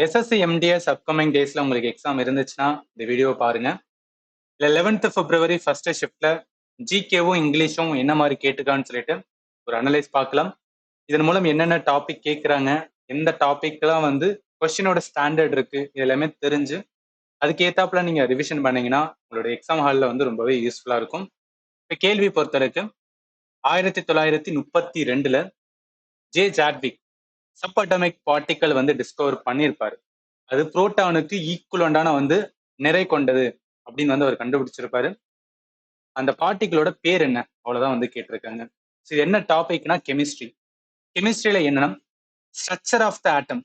SSC MTS upcoming டேஸ்ல உங்களுக்கு exam இருந்துச்சுன்னா இந்த வீடியோ பாருங்க. இல்லை 11th February ஃபர்ஸ்ட் ஷிஃப்ட்ல ஜிகேவும் இங்கிலீஷும் என்ன மாதிரி கேட்டுக்கான்னு சொல்லிட்டு ஒரு அனலைஸ் பார்க்கலாம். இதன் மூலம் என்னென்ன டாபிக் கேட்குறாங்க, எந்த டாபிக்லாம் வந்து கொஸ்டினோட ஸ்டாண்டர்ட் இருக்கு, இது எல்லாமே தெரிஞ்சு அதுக்கேத்தாப்புல நீங்க ரிவிஷன் பண்ணீங்கன்னா உங்களோட எக்ஸாம் ஹாலில் வந்து ரொம்பவே யூஸ்ஃபுல்லா இருக்கும். இப்போ கேள்வி பொறுத்தவரைக்கும் 1932 ஜே ஜாட்விக் சப் அட்டாமிக் பார்ட்டிக்கல் வந்து டிஸ்கவர் பண்ணியிருப்பாரு. அது புரோட்டானுக்கு ஈக்குவலண்டான வந்து நிறை கொண்டது அப்படின்னு வந்து அவர் கண்டுபிடிச்சிருப்பாரு. அந்த பார்ட்டிகளோட பேர் என்ன, அவ்வளவுதான் வந்து கேட்டிருக்காங்க. இது என்ன டாபிக்னா கெமிஸ்ட்ரி. கெமிஸ்ட்ரியில என்னன்னா ஸ்ட்ரக்சர் ஆஃப் த ஆட்டம்,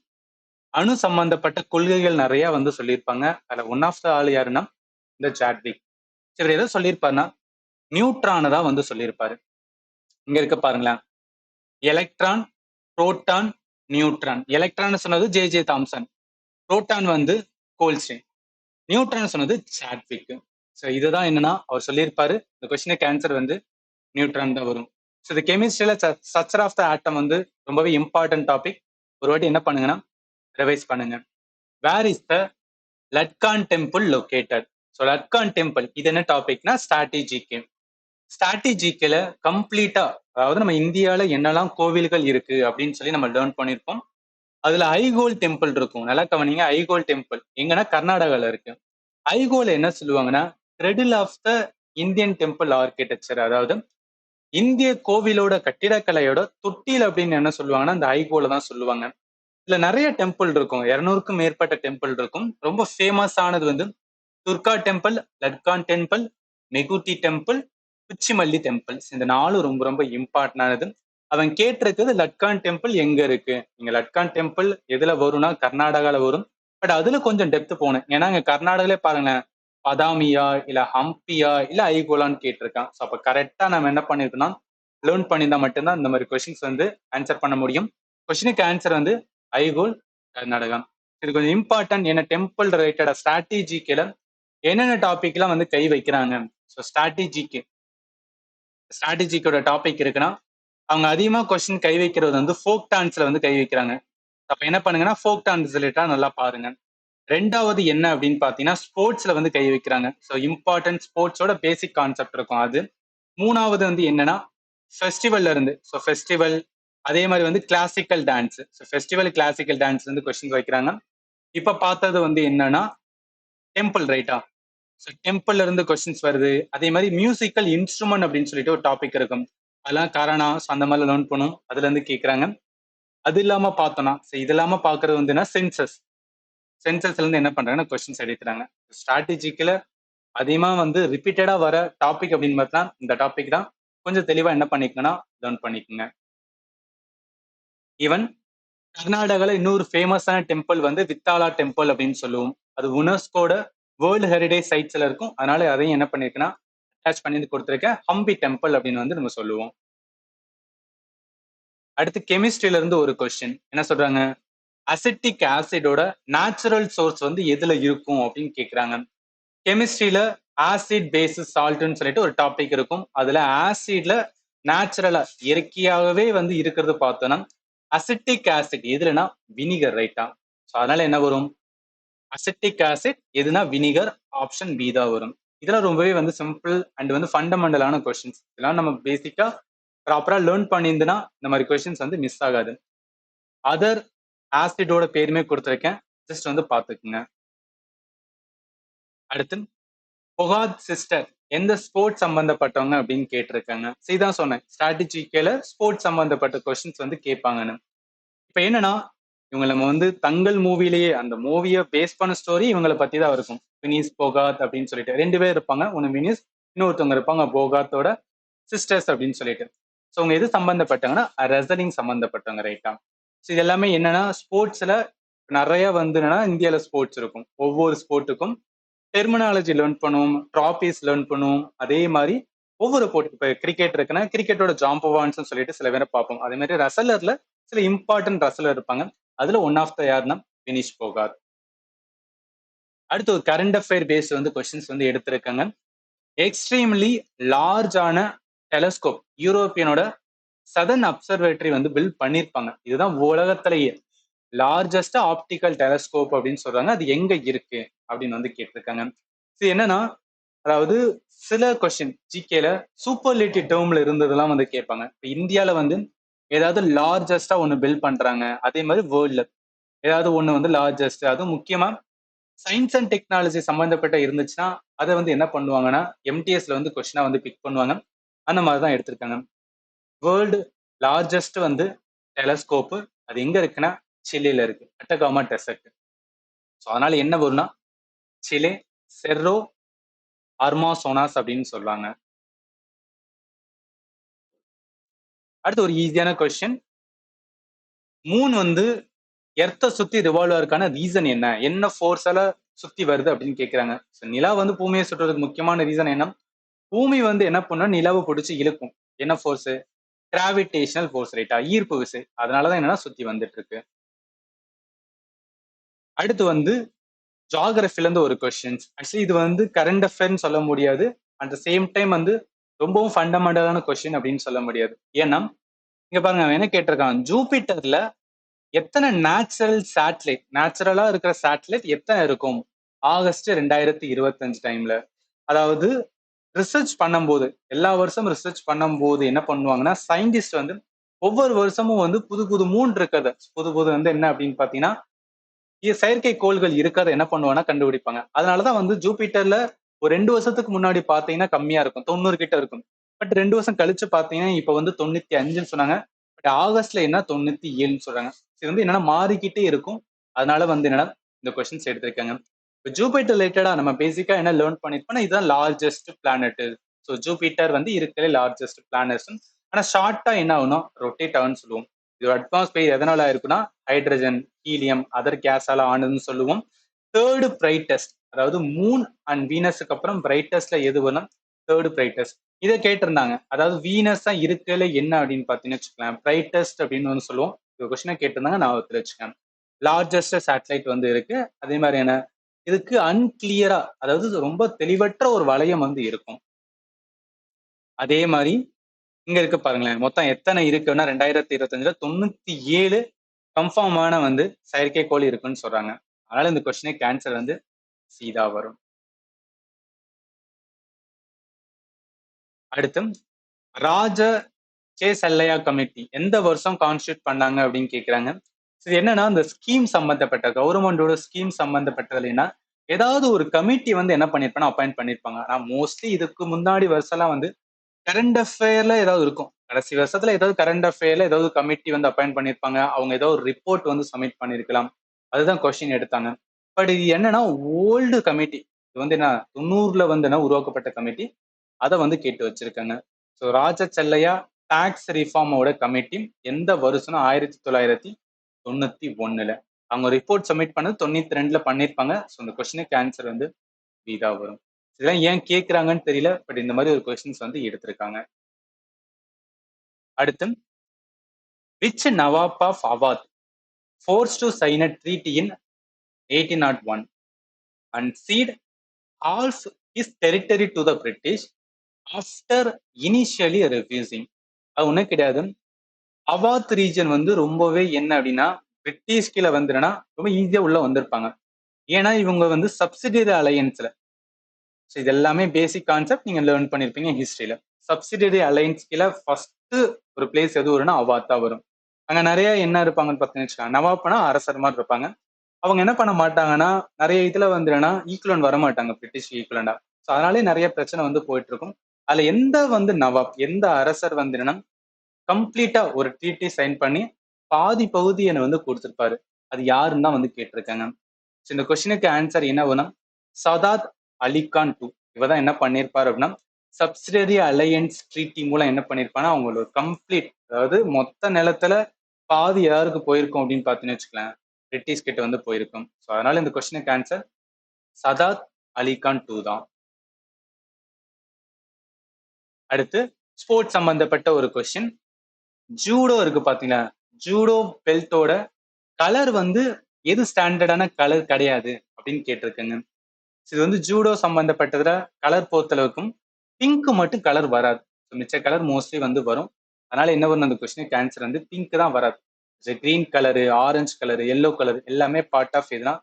அணு சம்பந்தப்பட்ட கொள்கைகள் நிறைய வந்து சொல்லியிருப்பாங்க. அதுல ஒன் ஆஃப் த ஆள் யாருன்னா இந்த ஜாட்விக். சரி, எதை சொல்லியிருப்பாருன்னா நியூட்ரானை தான் வந்து சொல்லியிருப்பாரு. இங்க இருக்க பாருங்களேன், எலக்ட்ரான், புரோட்டான், நியூட்ரான். எலக்ட்ரான் சொன்னது ஜே தாம்சன், புரோட்டான் வந்து கோல்ஸ்டைன், நியூட்ரான் சொன்னது சாட்விக். ஸோ இதுதான் என்னன்னா அவர் சொல்லியிருப்பாரு. இந்த கொஸ்டினுக்கு ஆன்சர் வந்து நியூட்ரான் தான் வரும். ஸோ இந்த கெமிஸ்ட்ரியில ஸ்ட்ரக்சர் ஆஃப் த ஆட்டம் வந்து ரொம்பவே இம்பார்ட்டன்ட் டாபிக். ஒரு வாட்டி என்ன பண்ணுங்கன்னா ரிவைஸ் பண்ணுங்க. Where is the Ladkhan temple located? So Ladkhan temple இது என்ன டாபிக்னா ஸ்ட்ராட்டஜிக்கு. ஸ்ட்ராட்டஜிக்கில் கம்ப்ளீட்டா, அதாவது நம்ம இந்தியாவில் என்னெல்லாம் கோவில்கள் இருக்கு அப்படின்னு சொல்லி நம்ம லேர்ன் பண்ணியிருப்போம். அதுல ஐகோல் டெம்பிள் இருக்கும். நல்லா கவனிங்க, ஐகோல் டெம்பிள் எங்கன்னா கர்நாடகால இருக்கு. ஐகோல் என்ன சொல்லுவாங்கன்னா cradle of the Indian temple architecture, அதாவது இந்திய கோவிலோட கட்டிடக்கலையோட தொட்டில் அப்படின்னு என்ன சொல்லுவாங்கன்னா இந்த ஐகோல தான் சொல்லுவாங்க. இதுல நிறைய டெம்பிள் இருக்கும், 200க்கும் மேற்பட்ட டெம்பிள் இருக்கும். ரொம்ப ஃபேமஸ் ஆனது வந்து Durga temple, Ladkhan temple, Meguti temple, Kuchimalli temples. இந்த 4 ரொம்ப ரொம்ப இம்பார்ட்டன்ட் ஆனது. அவன் கேட்டிருக்குது லட்கான் டெம்பிள் எங்க இருக்கு. நீங்க லட்கான் டெம்பிள் எதுல வரும்னா கர்நாடகால வரும். பட் அதுல கொஞ்சம் டெப்த் போகணும். ஏன்னா இங்க கர்நாடகாலே பாருங்களேன், பதாமியா இல்ல ஹம்பியா இல்ல ஐகோலான்னு கேட்டிருக்கான். ஸோ அப்ப கரெக்டா நம்ம என்ன பண்ணிருக்கோம்னா லேர்ன் பண்ணியிருந்தா மட்டும்தான் இந்த மாதிரி கொஸ்டின்ஸ் வந்து ஆன்சர் பண்ண முடியும். கொஸ்டினுக்கு ஆன்சர் வந்து ஐகோல், கர்நாடகா. இது கொஞ்சம் இம்பார்ட்டன்ட். என்ன டெம்பிள் ரிலேட்டடா ஸ்ட்ராட்டஜிக்கில என்னென்ன டாபிக்லாம் வந்து கை வைக்கிறாங்க. ஸோ ஸ்ட்ராட்டஜிக்கோட டாபிக் இருக்குன்னா அவங்க அதிகமா கொஸ்டின் கை வைக்கிறது வந்து ஃபோக் டான்ஸ்ல வந்து கை வைக்கிறாங்க. அப்ப என்ன பண்ணுங்கன்னா ஃபோக் டான்ஸ் ரிலேட்டடா நல்லா பாருங்க. ரெண்டாவது என்ன அப்படின்னு பாத்தீங்கன்னா ஸ்போர்ட்ஸ்ல வந்து கை வைக்கிறாங்க. ஸோ இம்பார்ட்டன்ட் ஸ்போர்ட்ஸோட பேசிக் கான்செப்ட் இருக்கும் அது. மூணாவது வந்து என்னன்னா ஃபெஸ்டிவல்ல இருந்து, ஸோ ஃபெஸ்டிவல் அதே மாதிரி வந்து classical dance. So festival classical dance வந்து கொஸ்டின் வைக்கிறாங்க. இப்ப பார்த்தது வந்து என்னன்னா டெம்பிள், ரைட்டா? ஸோ டெம்பிள்ல இருந்து கொஸ்டின்ஸ் வருது. அதே மாதிரி மியூசிக்கல் இன்ஸ்ட்ருமெண்ட் அப்படின்னு சொல்லிட்டு ஒரு டாபிக் இருக்கும். அதெல்லாம் கரானா அந்த மாதிரி லேர்ன் பண்ணும், அதுல இருந்து கேட்கறாங்க. அது இல்லாம பார்த்தோம்னா இது இல்லாம பாக்குறது வந்துன்னா சென்சஸ்ல இருந்து என்ன பண்றாங்கன்னா கொஸ்டின்ஸ் எடுக்கிறாங்க. ஸ்ட்ராட்டஜிக்கல அதிகமா வந்து ரிப்பீட்டடா வர டாபிக் அப்படின்னு பார்த்தா இந்த டாபிக் தான். கொஞ்சம் தெளிவா என்ன பண்ணிக்கணும்னா லேர்ன் பண்ணிக்கோங்க. ஈவன் கர்நாடகால இன்னொரு ஃபேமஸான டெம்பிள் வந்து வித்தாலா டெம்பிள் அப்படின்னு சொல்லுவோம். அது யுனெஸ்கோட வேர்ல்டு ஹெரிடேஜ் சைட்ஸ்ல இருக்கும். அதனால அதையும் என்ன பண்ணிருக்குன்னா அட்டாச் பண்ணி கொடுத்துருக்கேன். ஹம்பி டெம்பிள் அப்படின்னு வந்து நம்ம சொல்லுவோம். அடுத்து கெமிஸ்ட்ரியில இருந்து ஒரு கொஸ்டின் என்ன சொல்றாங்க, அசிட்டிக் ஆசிடோட நேச்சுரல் சோர்ஸ் வந்து எதுல இருக்கும் அப்படின்னு கேக்குறாங்க. கெமிஸ்ட்ரியில ஆசிட் பேசிஸ் சால்ட்னு சொல்லிட்டு ஒரு டாபிக் இருக்கும். அதுல ஆசிட்ல நேச்சுரலா இயற்கையாகவே வந்து இருக்கிறது பார்த்தோம்னா அசிட்டிக் ஆசிட் எதுலனா வினிகர், ரைட்டா? ஸோ அதனால என்ன வரும், அசிட்டிக் ஆசிட் எதுனா வினிகர், ஆப்ஷன் பி தான் வரும். இதெல்லாம் ரொம்பவே வந்து சிம்பிள் அண்ட் வந்து ஃபண்டமெண்டலான கொஸ்டின்ஸ். இதெல்லாம் நம்ம பேசிக்கா ப்ராப்பரா லேர்ன் பண்ணியிருந்தோம்னா இந்த மாதிரி கொஸ்டின்ஸ் வந்து மிஸ் ஆகாது. அதர் ஆசிடோட பேருமே கொடுத்துருக்கேன், ஜஸ்ட் வந்து பார்த்துக்குங்க. அடுத்து பொகாத் சிஸ்டர் எந்த ஸ்போர்ட்ஸ் சம்பந்தப்பட்டவங்க அப்படின்னு கேட்டிருக்காங்க. சரிதான் சொன்னேன், ஸ்ட்ராட்டஜிக்கல ஸ்போர்ட்ஸ் சம்பந்தப்பட்ட கொஸ்டின்ஸ் வந்து கேட்பாங்கன்னு. இப்ப என்னன்னா இவங்க நம்ம வந்து தங்கள் மூவிலேயே அந்த மூவியை பேஸ் பண்ண ஸ்டோரி இவங்களை பத்தி தான் இருக்கும். வினிஸ் போகாத் அப்படின்னு சொல்லிட்டு 2 பேர் இருப்பாங்க. ஒன்னு வினிஸ், இன்னொருத்தவங்க இருப்பாங்க போகாத்தோட சிஸ்டர்ஸ் அப்படின்னு சொல்லிட்டு. ஸோ அவங்க எது சம்பந்தப்பட்டாங்கன்னா ரெசலிங் சம்பந்தப்பட்டவங்க, ரைட்டா? ஸோ இது எல்லாமே என்னன்னா ஸ்போர்ட்ஸ்ல நிறைய வந்து என்னன்னா இந்தியாவில ஸ்போர்ட்ஸ் இருக்கும். ஒவ்வொரு ஸ்போர்ட்டுக்கும் டெர்மினாலஜி லேர்ன் பண்ணுவோம், ட்ராபிஸ் லேர்ன் பண்ணுவோம். அதே மாதிரி ஒவ்வொரு போட்டி, இப்போ கிரிக்கெட் இருக்குன்னா கிரிக்கெட்டோட ஜாம்பவான்ஸ் சொல்லிட்டு சில பேரை பார்ப்போம். அதே மாதிரி ரசலர்ல சில இம்பார்ட்டன்ட் ரசலர் இருப்பாங்க. அதுல ஒன் ஆஃப் த யாருன்னா வினிஷ் போகாத். அடுத்து ஒரு கரண்ட் அஃபேர் பேஸ் வந்து கொஸ்டின்ஸ் வந்து எடுத்திருக்காங்க. எக்ஸ்ட்ரீம்லி லார்ஜான டெலஸ்கோப் யூரோப்பியனோட சதர்ன் அப்சர்வேட்டரி வந்து பில்ட் பண்ணியிருப்பாங்க. இதுதான் உலகத்திலேயே லார்ஜஸ்ட் ஆப்டிக்கல் டெலஸ்கோப் அப்படின்னு சொல்றாங்க. அது எங்க இருக்கு அப்படின்னு வந்து கேட்டிருக்காங்க. இது என்னன்னா, அதாவது சில கொஸ்டின் ஜிகேல சூப்பர்லேட்டிவ் டேர்ம்ல இருந்ததெல்லாம் வந்து கேட்பாங்க. இப்ப இந்தியால வந்து ஏதாவது லார்ஜஸ்டா ஒண்ணு பில்ட் பண்றாங்க. அதே மாதிரி வேர்ல்ட்ல ஏதாவது ஒண்ணு வந்து லார்ஜஸ்ட், அதுவும் முக்கியமா சயின்ஸ் அண்ட் டெக்னாலஜி சம்பந்தப்பட்ட இருந்துச்சுன்னா அதை வந்து என்ன பண்ணுவாங்கன்னா எம்டிஎஸ்ல வந்து கொஸ்டினா வந்து பிக் பண்ணுவாங்க. அந்த மாதிரி தான் எடுத்திருக்காங்க. வேர்ல்டு லார்ஜஸ்ட் வந்து டெலஸ்கோப்பு அது எங்க இருக்குன்னா சிலில இருக்கு, அட்டகாமா டெசர்ட். ஸோ அதனால என்ன வரும்னா சிலே செர்ரோ அர்மாசோனாஸ் அப்படின்னு சொல்லுவாங்க. அடுத்து ஒரு ஈஸியான கொஸ்டின். மூன் வந்து எர்த்த சுத்தி ரிவால்வ் ஆகிறதுக்கான ரீசன் என்ன, என்ன ஃபோர்ஸால சுத்தி வருது அப்படின்னு கேட்கிறாங்க. நிலா வந்து பூமியை சுற்றுறதுக்கு முக்கியமான ரீசன் என்ன, பூமி வந்து என்ன பண்ணும், நிலவை பிடிச்சி இழுக்கும். என்ன ஃபோர்ஸ்? கிராவிடேஷனல் ஃபோர்ஸ், ரைட்டா, ஈர்ப்பு விசை. அதனாலதான் என்னன்னா சுத்தி வந்துட்டு இருக்கு. அடுத்து வந்து ஜியாகிரபில இருந்து ஒரு கொஸ்டின்ஸ். ஆக்சுவலி இது வந்து கரண்ட் அஃபேர்னு சொல்ல முடியாது, அட் த சேம் டைம் வந்து ரொம்பவும் ஃபண்டமெண்டலான கொஸ்டின் அப்படின்னு சொல்ல முடியாது. ஏன்னா இங்க பாருங்க, அவன் என்ன கேட்டிருக்கான், ஜூபிட்டர்ல எத்தனை நேச்சுரலா இருக்கிற சேட்டலைட் எத்தனை இருக்கும் ஆகஸ்ட் 2025 டைம்ல. அதாவது ரிசர்ச் பண்ணும்போது, எல்லா வருஷமும் ரிசர்ச் பண்ணும்போது என்ன பண்ணுவாங்கன்னா சயின்டிஸ்ட் வந்து ஒவ்வொரு வருஷமும் வந்து புது புது மூன் இருக்கிறத, புது புது வந்து என்ன அப்படின்னு பாத்தீங்கன்னா செயற்கை கோள்கள் இருக்கிறத என்ன பண்ணுவாங்கன்னா கண்டுபிடிப்பாங்க. அதனாலதான் வந்து ஜூபிட்டர்ல ஒரு 2 வருஷத்துக்கு முன்னாடி பாத்தீங்கன்னா கம்மியா இருக்கும், 90 கிட்ட இருக்கும். பட் 2 வருஷம் கழிச்சு பாத்தீங்கன்னா இப்ப வந்து 95ன்னு சொன்னாங்க. பட் ஆகஸ்ட்ல என்ன 97ன்னு சொல்றாங்க. இது வந்து என்னன்னா மாறிக்கிட்டே இருக்கும். அதனால வந்து என்னன்னா இந்த கொஸ்டின்ஸ் எடுத்திருக்காங்க. இப்போ ஜூபிட்டர் ரிலேட்டடா நம்ம பேசிக்கா என்ன லேர்ன் பண்ணிருப்போம்னா இதுதான் லார்ஜஸ்ட் பிளானட். ஸோ ஜூபிட்டர் வந்து இருக்கிற லார்ஜஸ்ட் பிளானட்ஸ். ஆனா ஷார்ட்டா என்ன ஆகும்னா ரொட்டேட் ஆகும்னு சொல்லுவோம். இது அட்மாஸ்பியர் எதனால இருக்குன்னா ஹைட்ரஜன், ஹீலியம், அதர் கேஸால ஆனதுன்னு சொல்லுவோம். தேர்டு பிரைட்டஸ்ட், அதாவது மூன் அண்ட் வீனஸுக்கு அப்புறம் பிரைட்டஸ்ட்ல எது வரும், தேர்டு பிரைட்டஸ்ட். இதை கேட்டிருந்தாங்க. அதாவது வீனஸ் தான் இருக்கல என்ன அப்படின்னு பாத்தீங்கன்னு வச்சுக்கலாம், பிரைட்டஸ்ட் அப்படின்னு வந்து சொல்லுவோம். இது கொஸ்டினை கேட்டிருந்தாங்க, நான் வச்சுக்கேன். லார்ஜஸ்ட் சேட்டலைட் வந்து இருக்கு. அதே மாதிரி என்ன, இதுக்கு அன்கிளியரா, அதாவது ரொம்ப தெளிவற்ற ஒரு வளையம் வந்து இருக்கும். அதே மாதிரி இங்க இருக்கு பாருங்களேன், மொத்தம் எத்தனை இருக்குன்னா 2025ல 97 கன்ஃபார்மான வந்து செயற்கைக்கோள் இருக்குன்னு சொல்றாங்க. அதனால இந்த கொஸ்டினுக்கு ஆன்சர் வந்து சீதா வரும். அடுத்து ராஜ கே செல்லையா கமிட்டி எந்த வருஷம் கான்ஸ்டியூட் பண்ணாங்க அப்படின்னு கேக்குறாங்க. இது என்னன்னா இந்த ஸ்கீம் சம்பந்தப்பட்ட கவர்மெண்டோட ஸ்கீம் சம்பந்தப்பட்டதுன்னா ஏதாவது ஒரு கமிட்டி வந்து என்ன பண்ணிருப்பாங்க, அப்பாயிண்ட் பண்ணிருப்பாங்க. ஆனா மோஸ்ட்லி இதுக்கு முன்னாடி வருஷம்லாம் வந்து கரண்ட் அஃபேர்ல ஏதாவது இருக்கும். கடைசி வருஷத்துல ஏதாவது கரண்ட் அஃபேர்ல ஏதாவது கமிட்டி வந்து அப்பாயிண்ட் பண்ணிருப்பாங்க. அவங்க ஏதோ ஒரு ரிப்போர்ட் வந்து சப்மிட் பண்ணிருக்கலாம். அதுதான் கொஸ்டின் எடுத்தாங்க. பட் இது என்னன்னா ஓல்டு கமிட்டி. இது வந்து என்ன 90ல வந்து என்ன உருவாக்கப்பட்ட கமிட்டி. அதை வந்து கேட்டு வச்சிருக்காங்க. ஸோ ராஜ செல்லையா டாக்ஸ் ரிஃபார்மோட கமிட்டி எந்த வருஷம் 1991ல அவங்க ரிப்போர்ட் சப்மிட் பண்ணது 92ல பண்ணிருப்பாங்க. ஸோ இந்த கொஸ்டினுக்கு ஆன்சர் வந்து இதா வரும். இதெல்லாம் ஏன் கேட்கறாங்கன்னு தெரியல, பட் இந்த மாதிரி ஒரு கொஸ்டின்ஸ் வந்து எடுத்திருக்காங்க. அடுத்து which Nawab of Awadh forced to sign a treaty in 1801 and cede half his territory to the British after initially refusing. அது ஒன்றும் கிடையாது. அவாத் ரீஜன் வந்து ரொம்பவே என்ன அப்படின்னா பிரிட்டிஷ் கீழே வந்துடுனா ரொம்ப ஈஸியா உள்ள வந்திருப்பாங்க. ஏன்னா இவங்க வந்து சப்சிடியரி அலையன்ஸ்ல, இது எல்லாமே பேசிக் கான்செப்ட் நீங்க லேர்ன் பண்ணிருப்பீங்க ஹிஸ்டரியில. சப்சிடியரி அலையன்ஸ் கீழே ஃபர்ஸ்ட் ஒரு பிளேஸ் எது வரும்னா அவாத்தா வரும். அங்க நிறைய என்ன இருப்பாங்கன்னு பார்த்தீங்கன்னா நவாப்னா அரசர் மாதிரி இருப்பாங்க. அவங்க என்ன பண்ண மாட்டாங்கன்னா நிறைய இதுல வந்துன்னா ஈக்குவலன் வர மாட்டாங்க பிரிட்டிஷ் ஈக்குவலண்டா. ஸோ அதனாலே நிறைய பிரச்சனை வந்து போயிட்டு இருக்கும். அதுல எந்த வந்து நவாப், எந்த அரசர் வந்துன்னா கம்ப்ளீட்டா ஒரு ட்ரீட்டி சைன் பண்ணி பாதி பகுதியை வந்து கொடுத்திருப்பாரு, அது யாருன்னு தான் வந்து கேட்டிருக்காங்க. இந்த கொஸ்டினுக்கு ஆன்சர் என்ன வேணும், சதாத் அலிகான் டூ. இவதான் என்ன பண்ணிருப்பாரு அப்படின்னா சப்சிடரி அலையன்ஸ் ட்ரீட்டி மூலம் என்ன பண்ணிருப்பானா அவங்களோட கம்ப்ளீட், அதாவது மொத்த நிலத்துல பாதி யாருக்கு போயிருக்கும் அப்படின்னு பாத்தீங்கன்னு வச்சுக்கலாம், பிரிட்டிஷ் கிட்ட வந்து போயிருக்கும். ஸோ அதனால இந்த கொஸ்டினுக்கு ஆன்சர் சதாத் அலிகான் டூ தான். அடுத்து ஸ்போர்ட்ஸ் சம்பந்தப்பட்ட ஒரு கொஸ்டின். ஜூடோ இருக்கு பாத்தீங்களா, ஜூடோ பெல்ட்டோட கலர் வந்து எது ஸ்டாண்டர்டான கலர் கிடையாது அப்படின்னு கேட்டிருக்குங்க. இது வந்து ஜூடோ சம்பந்தப்பட்டதுல கலர் பொறுத்தளவுக்கும் பிங்க் மட்டும் கலர் வராது, மிச்ச கலர் மோஸ்ட்லி வந்து வரும். அதனால என்ன வரும், அந்த கொஸ்டினுக்கு ஆன்சர் வந்து பிங்க் தான் வராது. Green colour, orange colour, yellow colour எல்லாமே பார்ட் ஆஃப் எதுனா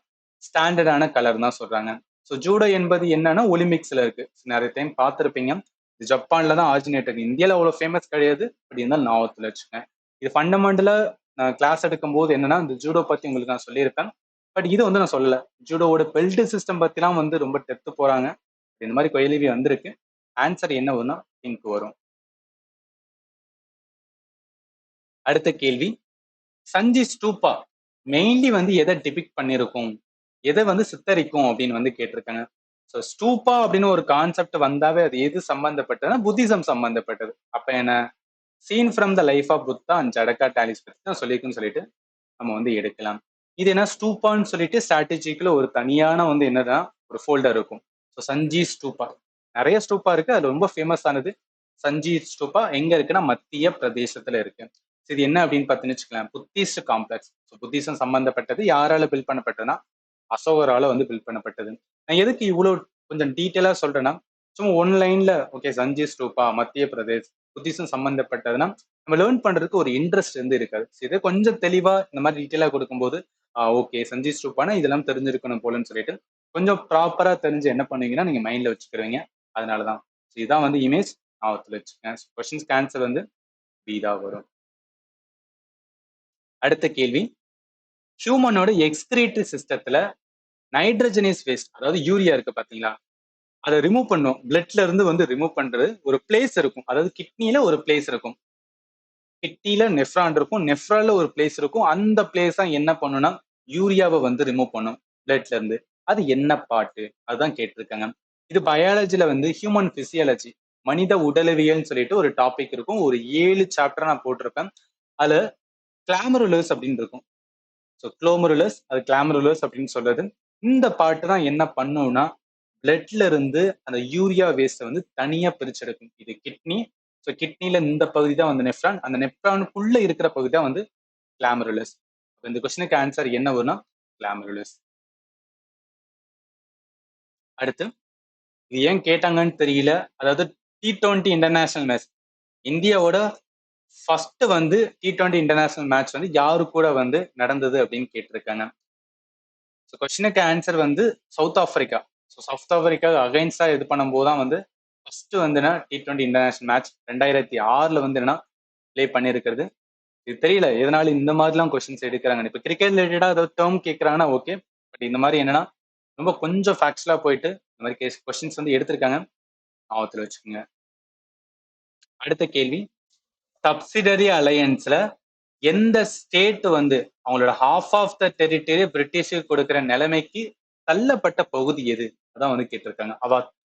ஸ்டாண்டர்டான கலர் தான் சொல்றாங்க. ஸோ ஜூடோ என்பது என்னன்னா ஒலிம்பிக்ஸ்ல இருக்கு. நிறைய டைம் பார்த்துருப்பீங்க. இது ஜப்பான்ல தான் ஆரிஜினேட் ஆகுது. இந்தியாவில் அவ்வளோ ஃபேமஸ் கிடையாது. அப்படி இருந்தாலும் ஞாபகத்தில் வச்சுக்கேன். இது ஃபண்டமெண்டலா நான் கிளாஸ் எடுக்கும் போது என்னன்னா இந்த ஜூடோ பத்தி உங்களுக்கு நான் சொல்லியிருப்பேன். பட் இது வந்து நான் சொல்லல. ஜூடோவோட பெல்ட் சிஸ்டம் பத்திலாம் வந்து ரொம்ப டெப்த் போறாங்க. இந்த மாதிரி கேள்வி வந்திருக்கு. ஆன்சர் என்ன வரும்னா பிங்க் வரும். அடுத்த கேள்வி, சஞ்சி ஸ்டூபா மெயின்லி வந்து எதை டிபிக்ட் பண்ணிருக்கும், எதை வந்து சித்தரிக்கும் அப்படின்னு வந்து கேட்டிருக்காங்க. ஸோ ஸ்டூபா அப்படின்னு ஒரு கான்செப்ட் வந்தாவே அது எது சம்பந்தப்பட்டதுன்னா புத்திசம் சம்பந்தப்பட்டது. அப்ப என்ன, scene from the life of Buddha and Jataka tales பத்தி தான் சொல்லியிருக்குன்னு சொல்லிட்டு நம்ம வந்து எடுக்கலாம். இது என்ன ஸ்டூப்பான்னு சொல்லிட்டு ஸ்ட்ராட்டஜிக்குள்ள ஒரு தனியான வந்து என்னதான் ஒரு ஃபோல்டர் இருக்கும். ஸோ சஞ்சி ஸ்டூபா, நிறைய ஸ்டூபா இருக்கு. அது ரொம்ப ஃபேமஸ் ஆனது சஞ்சி ஸ்டூபா எங்க இருக்குன்னா மத்திய பிரதேசத்துல இருக்கு. இது என்ன அப்படின்னு பார்த்தீங்கன்னு வச்சுக்கலாம், புத்திஸ்ட் காம்ப்ளெக்ஸ். ஸோ புத்திசம் சம்பந்தப்பட்டது யாரால பில்ட் பண்ணப்பட்டதுன்னா அசோகரால வந்து பில்ட் பண்ணப்பட்டது. நான் எதுக்கு இவ்வளவு கொஞ்சம் டீட்டெயிலா சொல்றேன்னா, சும்மா ஒன் லைன்ல ஓகே சஞ்சி ஸ்டூபா மத்திய பிரதேஷ் புத்திசம் சம்பந்தப்பட்டதுன்னா நம்ம லேர்ன் பண்றதுக்கு ஒரு இன்ட்ரெஸ்ட் வந்து இருக்காது. இதை கொஞ்சம் தெளிவா இந்த மாதிரி டீட்டெயிலா கொடுக்கும்போது ஓகே சஞ்சி ஸ்டூப்பானா இதெல்லாம் தெரிஞ்சிருக்கணும் போலன்னு சொல்லிட்டு கொஞ்சம் ப்ராப்பரா தெரிஞ்சு என்ன பண்ணுவீங்கன்னா நீங்க மைண்ட்ல வச்சுக்கிறீங்க. அதனாலதான் இதுதான் வந்து இமேஜ் ஞாபகத்துல வச்சுக்கேன். கொஸ்டின்ஸ்க்கு ஆன்சர் வந்து பி தான் வரும். அடுத்த கேள்வி, ஹியூமனோட எக்ஸ்கிரீட்டரி சிஸ்டத்துல நைட்ரஜனியஸ் வேஸ்ட் அதாவது யூரியா இருக்கு பாத்தீங்களா, அதை ரிமூவ் பண்ணும். பிளட்ல இருந்து வந்து ரிமூவ் பண்றது ஒரு பிளேஸ் இருக்கும். அதாவது கிட்னில ஒரு பிளேஸ் இருக்கும். கிட்னில நெஃப்ரான் இருக்கும். நெஃப்ரால ஒரு பிளேஸ் இருக்கும். அந்த பிளேஸ் தான் என்ன பண்ணும்னா யூரியாவை வந்து ரிமூவ் பண்ணும் பிளட்ல இருந்து. அது என்ன பாட்டு அதுதான் கேட்டிருக்காங்க. இது பயாலஜில வந்து ஹியூமன் பிசியாலஜி மனித உடலவியல்னு சொல்லிட்டு ஒரு டாபிக் இருக்கும். ஒரு 7 சாப்டர் நான் போட்டிருப்பேன். அதுல கிளாமருலஸ் அப்படின்னு இருக்கும். ஸோ குளோமருலஸ் அது கிளாமருலஸ் அப்படின்னு சொல்றது. இந்த பாட்டு தான் என்ன பண்ணும்னா பிளட்ல இருந்து அந்த யூரியா வேஸ்ட்டை வந்து தனியா பிரிச்செடுக்கும். இது கிட்னி. ஸோ கிட்னில இந்த பகுதி தான் வந்து நெஃப்ரான். அந்த நெஃப்ரானுக்குள்ள இருக்கிற பகுதி தான் வந்து கிளாமருலஸ். இந்த கொஸ்டினுக்கு ஆன்சர் என்ன வரும்னா கிளாமருலஸ். அடுத்து, இது ஏன் கேட்டாங்கன்னு தெரியல. அதாவது T20 இன்டர்நேஷனல் மேட்ச் இந்தியாவோட ஃபர்ஸ்ட் வந்து T20 இன்டர்நேஷனல் மேட்ச் வந்து யாரு கூட வந்து நடந்தது அப்படின்னு கேட்டிருக்காங்க. ஸோ கொஸ்டினுக்கு ஆன்சர் வந்து South Africa. So South Africa அகைன்ஸ்டா இது பண்ணும்போது தான் வந்து ஃபர்ஸ்ட் வந்துன்னா T20 இன்டர்நேஷனல் மேட்ச் 2006 வந்து என்ன பிளே பண்ணியிருக்கிறது. இது தெரியல எதனால இந்த மாதிரிலாம் கொஸ்டின்ஸ் எடுக்கிறாங்க. இப்போ கிரிக்கெட் ரிலேட்டடா ஏதாவது டேர்ம் கேட்கறாங்கன்னா ஓகே. பட் இந்த மாதிரி என்னன்னா ரொம்ப கொஞ்சம் ஃபேக்ட்ஸ்லா போயிட்டு இந்த மாதிரி கொஸ்டின்ஸ் வந்து எடுத்திருக்காங்க. ஞாபகத்துல வச்சுக்கோங்க. அடுத்த கேள்வி, சப்சிடரி அலையன்ஸ்ல எந்த ஸ்டேட் வந்து அவங்களோட ஹாஃப் ஆஃப் த டெரிட்டரி பிரிட்டிஷுக்கு கொடுக்கிற நிலைமைக்கு தள்ளப்பட்ட பகுதி எது அதான் வந்து கேட்டிருக்காங்க.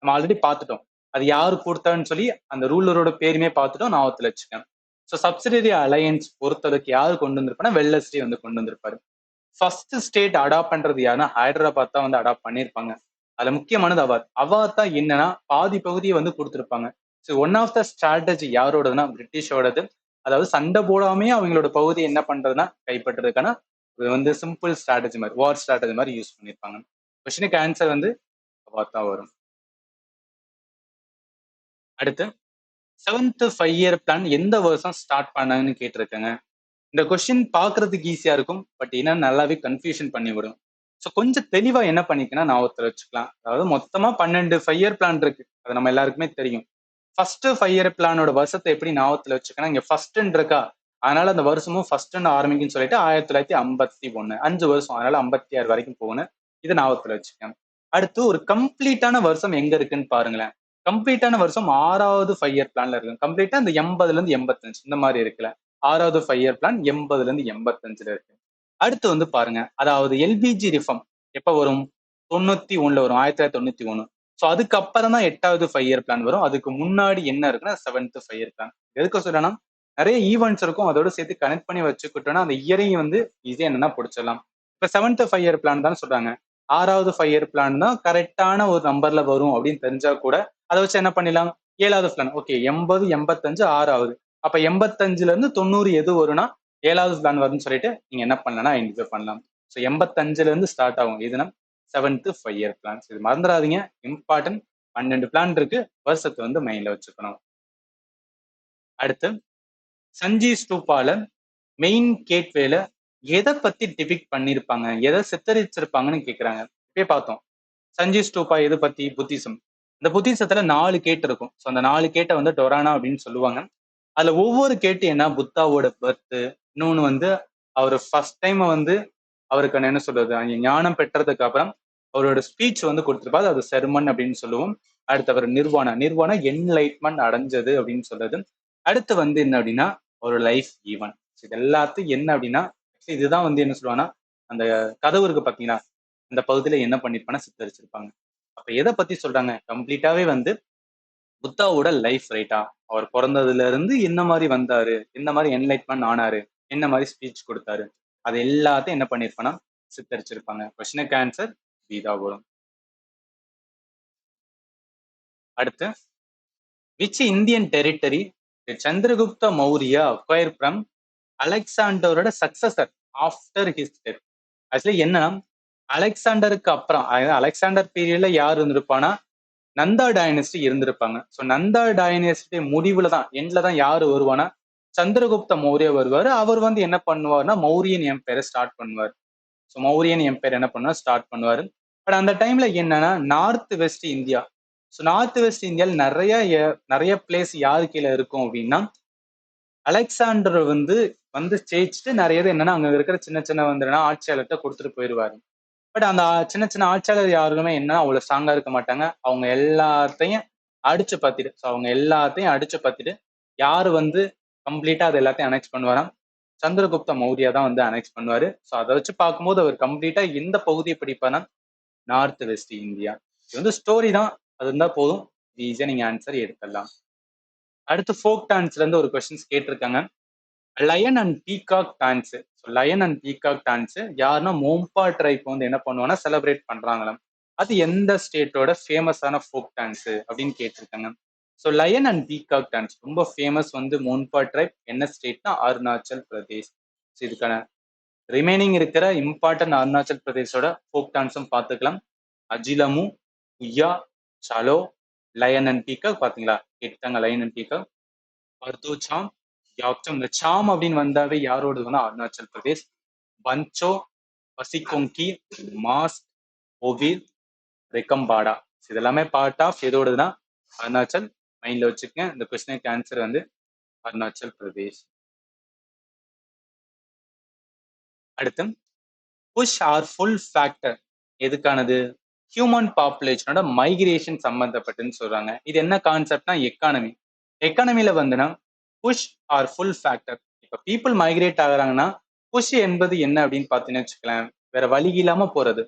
நம்ம ஆல்ரெடி பார்த்துட்டோம். அது யாரு கொடுத்தான்னு சொல்லி அந்த ரூலரோட பேருமே பார்த்துட்டோம். ஞாபகத்துல வச்சுக்கேன். ஸோ சப்சிடரி அலையன்ஸ் பொறுத்தளவுக்கு யாரு கொண்டு வந்திருப்பானா வெல்லஸ்லி வந்து கொண்டு வந்திருப்பாரு. ஃபர்ஸ்ட் ஸ்டேட் அடாப்ட் பண்றது யாருன்னா ஹைதராபாத் தான் வந்து அடாப்ட் பண்ணியிருப்பாங்க. அதுல முக்கியமானது அவாத். அவாத் தான் என்னன்னா பாதி பகுதியை வந்து கொடுத்திருப்பாங்க. So one of the strategy யாரோடதுன்னா பிரிட்டிஷோடது. அதாவது சண்டை போடாமையே அவங்களோட பகுதியை என்ன பண்றதுன்னா கைப்பற்றுறதுக்கான இது வந்து சிம்பிள் ஸ்ட்ராட்டஜி மாதிரி வார் ஸ்ட்ராட்டஜி மாதிரி யூஸ் பண்ணியிருப்பாங்க. கொஸ்டினுக்கு ஆன்சர் வந்து அவாத் தான் வரும். அடுத்து, 7th 5-year பிளான் எந்த வருஷம் ஸ்டார்ட் பண்ணாங்கன்னு கேட்டிருக்காங்க. இந்த கொஸ்டின் பாக்குறதுக்கு ஈஸியா இருக்கும். பட் என்ன நல்லாவே கன்ஃபியூஷன் பண்ணி விடும். ஸோ கொஞ்சம் தெளிவா என்ன பண்ணிக்கன்னா ஞாபகத்துல வச்சுக்கலாம். அதாவது மொத்தமா 12 5-year பிளான் இருக்கு. அது நம்ம எல்லாருக்குமே தெரியும். ஃபர்ஸ்ட் 5-year பிளானோட வருஷத்தை எப்படி ஞாபகத்துல வச்சுக்கணும், இங்க ஃபர்ஸ்ட்ன்னு இருக்கா, அதனால அந்த வருஷமும் ஃபர்ஸ்ட்ன்னு ஆரம்பிக்கும்னு சொல்லிட்டு 1951 5 வருஷம், அதனால 56 வரைக்கும் போகணும். இது ஞாபகத்துல வச்சுக்கோங்க. அடுத்து ஒரு கம்ப்ளீட்டான வருஷம் எங்க இருக்குன்னு பாருங்களேன். கம்ப்ளீட்டான வருஷம் 6வது 5-year பிளான்ல இருக்கு. கம்ப்ளீட்டா இந்த 80ல இருந்து 85 இந்த மாதிரி இருக்குல்ல. 6வது 5-year பிளான் 80ல இருந்து 85ல இருக்கு. அடுத்து வந்து பாருங்க, அதாவது எல்பிஜி ரிஃபார்ம் எப்ப வரும், 91ல வரும், 1991. ஸோ அதுக்கப்புறம் தான் 8வது 5-year பிளான் வரும். அதுக்கு முன்னாடி என்ன இருக்குன்னா 7th 5-year பிளான். எதுக்கு சொல்றேன்னா நிறைய ஈவெண்ட்ஸ் இருக்கும். அதோட சேர்த்து கனெக்ட் பண்ணி வச்சுக்கிட்டோம்னா அந்த இயரையும் வந்து ஈஸியா என்னன்னா பிடிச்சிடலாம். இப்ப 7th 5-year பிளான் தான் சொல்றாங்க. 6வது 5-year பிளான் தான் கரெக்டான ஒரு நம்பர்ல வரும் அப்படின்னு தெரிஞ்சா கூட அதை வச்சு என்ன பண்ணிடலாம், 7வது பிளான் ஓகே 80 85 6வது, அப்ப 85ல இருந்து 90 எது வரும்னா 7வது பிளான் வரும்னு சொல்லிட்டு நீங்க என்ன பண்ணலாம்னா ஐடென்டிஃபை பண்ணலாம். ஸோ 85ல இருந்து ஸ்டார்ட் ஆகும். இதுனா 7th 5-year பிளான்ஸ். இது மறந்துடாதீங்க, இம்பார்ட்டன்ட். 12 பிளான் இருக்கு, வருஷத்தை வந்து மைண்ட்ல வச்சுக்கணும். அடுத்து, சஞ்சி ஸ்தூபால மெயின் கேட்வேல எதை பத்தி டிபிக் பண்ணிருப்பாங்க, எதை சித்தரிச்சிருப்பாங்கன்னு கேக்குறாங்க. இப்பயே பார்த்தோம். சஞ்சி ஸ்தூபா எது பத்தி? புத்திசம். இந்த புத்திசத்துல 4 கேட் இருக்கும். ஸோ அந்த 4 கேட்ட வந்து டொரானா அப்படின்னு சொல்லுவாங்க. அதுல ஒவ்வொரு கேட்டு என்ன, புத்தாவோட பர்த், இன்னொன்னு வந்து அவர் ஃபர்ஸ்ட் டைம் வந்து அவருக்கு என்ன சொல்றது, ஞானம் பெற்றதுக்கு அப்புறம் அவரோட ஸ்பீச் வந்து கொடுத்திருப்பாரு. அது செர்மன் அப்படின்னு சொல்லுவோம். அடுத்து அவர் நிர்வாணா, நிர்வாணா என்லைட்மெண்ட் அடைஞ்சது அப்படின்னு சொல்றது. அடுத்து வந்து என்ன அப்படின்னா ஒரு லைஃப் ஈவன். இது எல்லாத்தையும் என்ன அப்படின்னா இதுதான் வந்து என்ன சொல்லுவாங்கன்னா அந்த கதவு இருக்கு பாத்தீங்களா, அந்த பகுதியில என்ன பண்ணிருப்பாங்கன்னா சித்தரிச்சிருப்பாங்க. அப்ப எதை பத்தி சொல்றாங்க கம்ப்ளீட்டாவே வந்து புத்தாவோட லைஃப் ரைட்டா, அவர் பிறந்ததுல இருந்து என்ன மாதிரி வந்தாரு, என்ன மாதிரி என்லைட்மெண்ட் ஆனாரு, என்ன மாதிரி ஸ்பீச் கொடுத்தாரு, அது எல்லாத்தையும் என்ன பண்ணிருப்பானா சித்தரிச்சிருப்பாங்க. கொஸ்டினுக்கு ஆன்சர் பீதா வரும். அடுத்து, which Indian territory Chandragupta Maurya acquire from அலெக்சாண்டரோட successor after his death. Actually என்னன்னா அலெக்சாண்டருக்கு அப்புறம், அலெக்சாண்டர் பீரியட்ல யார் இருந்திருப்பானா நந்தா டைனஸ்டி இருந்திருப்பாங்க. ஸோ நந்தா டைனஸ்டி முடிவுல தான், எண்ட்ல தான் யாரு வருவானா சந்திரகுப்த மௌரிய வருவாரு. அவர் வந்து என்ன பண்ணுவார்னா மௌரியன் எம்பையரை ஸ்டார்ட் பண்ணுவார். ஸோ மௌரியன் எம்பையர் என்ன பண்ணுவார் ஸ்டார்ட் பண்ணுவாரு. பட் அந்த டைம்ல என்னன்னா north west India, so north west இந்தியாவில் நிறைய பிளேஸ் யாரு கீழே இருக்கும் அப்படின்னா அலெக்சாண்டர் வந்து வந்து ஜெயிச்சுட்டு நிறைய இது என்னன்னா அங்க இருக்கிற சின்ன சின்ன வந்து ஆட்சியாளர்கிட்ட கொடுத்துட்டு போயிருவாரு. பட் அந்த சின்ன சின்ன ஆட்சியாளர் யாருமே என்ன அவ்வளவு ஸ்ட்ராங்கா இருக்க மாட்டாங்க. அவங்க எல்லாத்தையும் அடிச்சு பத்திட்டு, ஸோ அவங்க எல்லாத்தையும் அடிச்சு பத்திட்டு யாரு வந்து கம்ப்ளீட்டா அது எல்லாத்தையும் அனெக்ஸ் பண்ணுவாராம், சந்திரகுப்த மௌரியா தான் வந்து அனெக்ஸ் பண்ணுவாரு. ஸோ அதை வச்சு பார்க்கும்போது அவர் கம்ப்ளீட்டா எந்த பகுதியை பிடிப்பானா நார்த் வெஸ்ட் இந்தியா. இது வந்து ஸ்டோரி தான், அது இருந்தா போதும், ஈஸியா நீங்க ஆன்சர் எடுத்துடலாம். அடுத்து ஃபோக் டான்ஸ்ல இருந்து ஒரு கொஸ்டின்ஸ் கேட்டிருக்காங்க. Line and peacock dance. Line and peacock dance யாருன்னா மோம்பா ட்ரைப் வந்து என்ன பண்ணுவாங்கன்னா செலிப்ரேட் பண்றாங்களாம். அது எந்த ஸ்டேட்டோட ஃபேமஸான ஃபோக் டான்ஸ் அப்படின்னு கேட்டிருக்காங்க. So line and peacock dance ரொம்ப ஃபேமஸ் வந்து மோன்பா ட்ரைப். என்ன ஸ்டேட்னா அருணாச்சல் பிரதேஷ். ஸோ இதுக்கான ரிமைனிங் இருக்கிற இம்பார்ட்டன்ட் அருணாச்சல் பிரதேஷோட ஃபோக் டான்ஸும் பார்த்துக்கலாம். அஜிலமு, குய்யா, சலோ, லயன் அண்ட் பீகாக். பாத்தீங்களா கேட்டாங்க லயன் அண்ட் பீகாக். பர்தோ சாம், யாக்சம். இந்த சாம் அப்படின்னு வந்தாவே யாரோடதுன்னா அருணாச்சல் பிரதேஷ். பஞ்சோ, பசிகொங்கி, மாஸ், ஓவில், ரெக்கம்பாடா. இது எல்லாமே பார்ட் ஆஃப் எதோடதுன்னா அருணாச்சல். மைண்ட்ல வச்சுக்கங்க. இந்த கொஸ்டினுக்கு ஆன்சர் வந்து அருணாச்சல் பிரதேஷ். அடுத்து, புஷ் ஆர் ஃபுல் ஃபேக்டர் எதுக்கானது? ஹியூமன் பாப்புலேஷனோட மைக்ரேஷன் சம்பந்தப்பட்டுன்னு சொல்றாங்க. இது என்ன கான்செப்ட்னா எக்கானமி. எக்கானமில வந்துன்னா புஷ் ஆர் ஃபுல் ஃபேக்டர். இப்ப பீப்புள் மைக்ரேட் ஆகுறாங்கன்னா புஷ் என்பது என்ன அப்படின்னு பார்த்தீங்கன்னு வச்சுக்கலாம், வேற வழி இல்லாம போறது.